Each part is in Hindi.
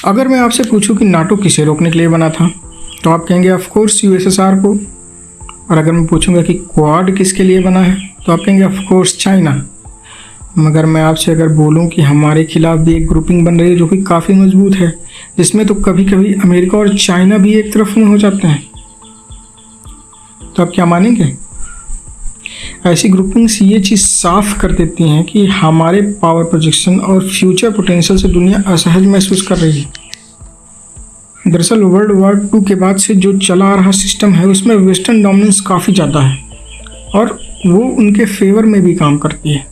अगर मैं आपसे पूछूं कि नाटो किसे रोकने के लिए बना था, तो आप कहेंगे ऑफ कोर्स यूएसएसआर को। और अगर मैं पूछूंगा कि क्वाड किसके लिए बना है, तो आप कहेंगे ऑफ कोर्स चाइना। मगर मैं आपसे अगर बोलूं कि हमारे खिलाफ भी एक ग्रुपिंग बन रही है जो कि काफ़ी मजबूत है, जिसमें तो कभी कभी अमेरिका और चाइना भी एक तरफ में हो जाते हैं, तो आप क्या मानेंगे? ऐसी ग्रुपिंग्स ये चीज़ साफ कर देती हैं कि हमारे पावर प्रोजेक्शन और फ्यूचर पोटेंशियल से दुनिया असहज महसूस कर रही है। दरअसल वर्ल्ड वॉर 2 के बाद से जो चला आ रहा सिस्टम है उसमें वेस्टर्न डोमिनेंस काफ़ी ज़्यादा है और वो उनके फेवर में भी काम करती है।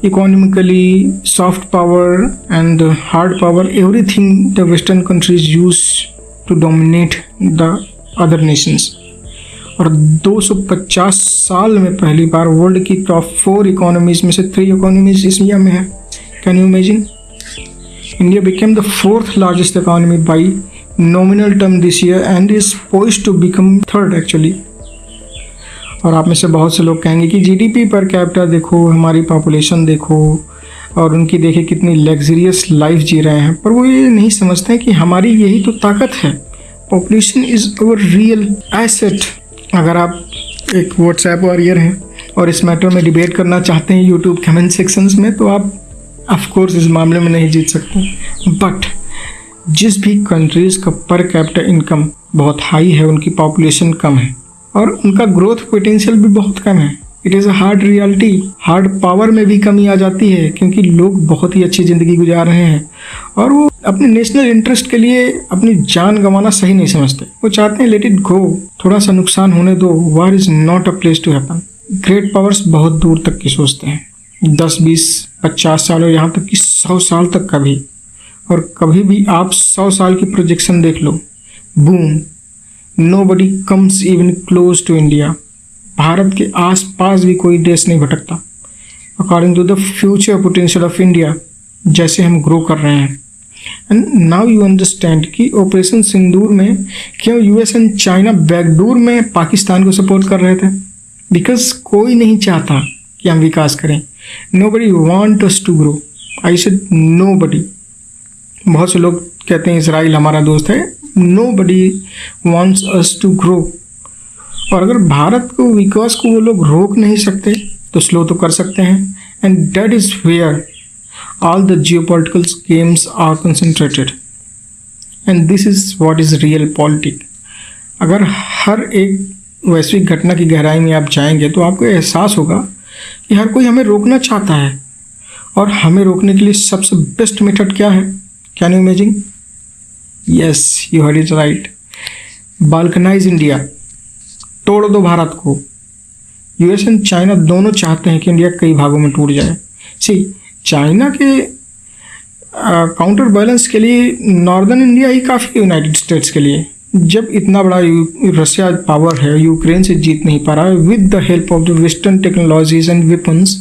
Economically, soft power and hard power, everything the western countries use to dominate the other nations. और 250 साल में पहली बार वर्ल्ड की टॉप 4 इकोनॉमीज में से 3 इकोनॉमीज इस इंडिया में है। Can you imagine? India became the 4th largest economy by nominal term this year and is poised to become 3rd actually. और आप में से बहुत से लोग कहेंगे कि जीडीपी पर कैपिटा देखो, हमारी पॉपुलेशन देखो और उनकी देखे कितनी लग्जरियस लाइफ जी रहे हैं, पर वो ये नहीं समझते हैं कि हमारी यही तो ताकत है। Population is our real asset. अगर आप एक व्हाट्सएप वॉरियर हैं और इस मैटर में डिबेट करना चाहते हैं यूट्यूब कमेंट सेक्शंस में, तो आप ऑफ कोर्स इस मामले में नहीं जीत सकते। बट जिस भी कंट्रीज़ का पर कैपिटा इनकम बहुत हाई है, उनकी पॉपुलेशन कम है और उनका ग्रोथ पोटेंशियल भी बहुत कम है। It is a hard reality. Hard power में भी कमी आ जाती है क्योंकि लोग बहुत ही अच्छी ज़िंदगी गुजार रहे हैं और वो अपने नेशनल इंटरेस्ट के लिए अपनी जान गंवाना सही नहीं समझते। वो चाहते हैं लेट इट गो, थोड़ा सा नुकसान होने दो। War is not a place to happen. Great powers बहुत दूर तक की सोचते हैं, 10, 20, 50 साल और यहाँ तक कि 100 साल तक का भी। और कभी भी आप 100 साल की प्रोजेक्शन देख लो, boom, nobody comes even close to India. Bharat के आसपास भी कोई देश नहीं भटकता according to the future potential of India, जैसे हम ग्रो कर रहे हैं। एंड नाउ यू अंडरस्टैंड कि ऑपरेशन सिंदूर में क्यों यूएस एंड चाइना बैकडोर में पाकिस्तान को सपोर्ट कर रहे थे। बिकॉज कोई नहीं चाहता कि हम विकास करें। Nobody want us to grow. I said nobody. बहुत से लोग कहते हैं इसराइल हमारा दोस्त है। Nobody wants us to grow. और अगर भारत को विकास को वो लोग रोक नहीं सकते तो स्लो तो कर सकते हैं। And that is where all the geopolitical games are concentrated. And this is what is real politics. अगर हर एक वैश्विक घटना की गहराई में आप जाएंगे तो आपको एहसास होगा कि हर कोई हमें रोकना चाहता है और हमें रोकने के लिए सबसे बेस्ट मेथड क्या है? Can you imagine? Yes, you heard it right. Balkanise India, तोड़ दो भारत को। यूएस एंड चाइना दोनों चाहते हैं कि इंडिया कई भागों में टूट जाए। सी, चाइना के काउंटर बैलेंस के लिए नॉर्दर्न इंडिया ही काफ़ी, यूनाइटेड स्टेट्स के लिए। जब इतना बड़ा रशिया पावर है, यूक्रेन से जीत नहीं पा रहा है with the help of the western technologies and weapons,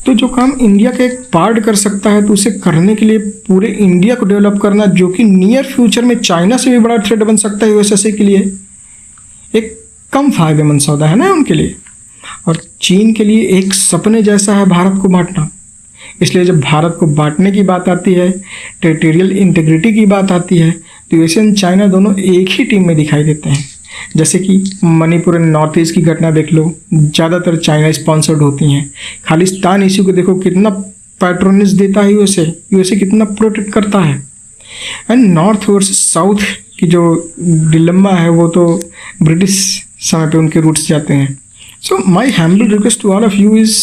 तो जो काम इंडिया का एक पार्ट कर सकता है तो उसे करने के लिए पूरे इंडिया को डेवलप करना, जो कि नियर फ्यूचर में चाइना से भी बड़ा थ्रेट बन सकता है यूएसए के लिए, एक कम फायदेमंद सौदा है ना उनके लिए। और चीन के लिए एक सपने जैसा है भारत को बांटना। इसलिए जब भारत को बांटने की बात आती है, टेरिटोरियल इंटीग्रिटी की बात आती है, तो यूएस एंड चाइना दोनों एक ही टीम में दिखाई देते हैं। जैसे कि मणिपुर एंड नॉर्थ ईस्ट की घटना देख लो, ज़्यादातर चाइना स्पॉन्सर्ड होती हैं। खालिस्तान इश्यू को देखो, कितना पैट्रोनेज देता है यूएसए कितना प्रोटेक्ट करता है। एंड नॉर्थ वर्सेस साउथ की जो डिलेमा है वो तो ब्रिटिश समय पे उनके रूट्स जाते हैं। So my humble request to all of you is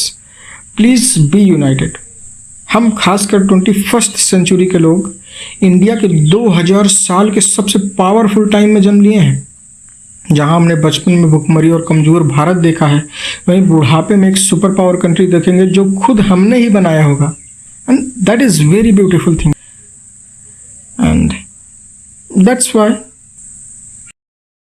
please be united. हम खासकर 21st सेंचुरी के लोग इंडिया के 2000 साल के सबसे पावरफुल टाइम में जन्म लिए हैं। जहां हमने बचपन में भुखमरी और कमज़ोर भारत देखा है, वहीं बुढ़ापे में एक सुपर पावर कंट्री देखेंगे जो खुद हमने ही बनाया होगा। And that is very beautiful thing and that's why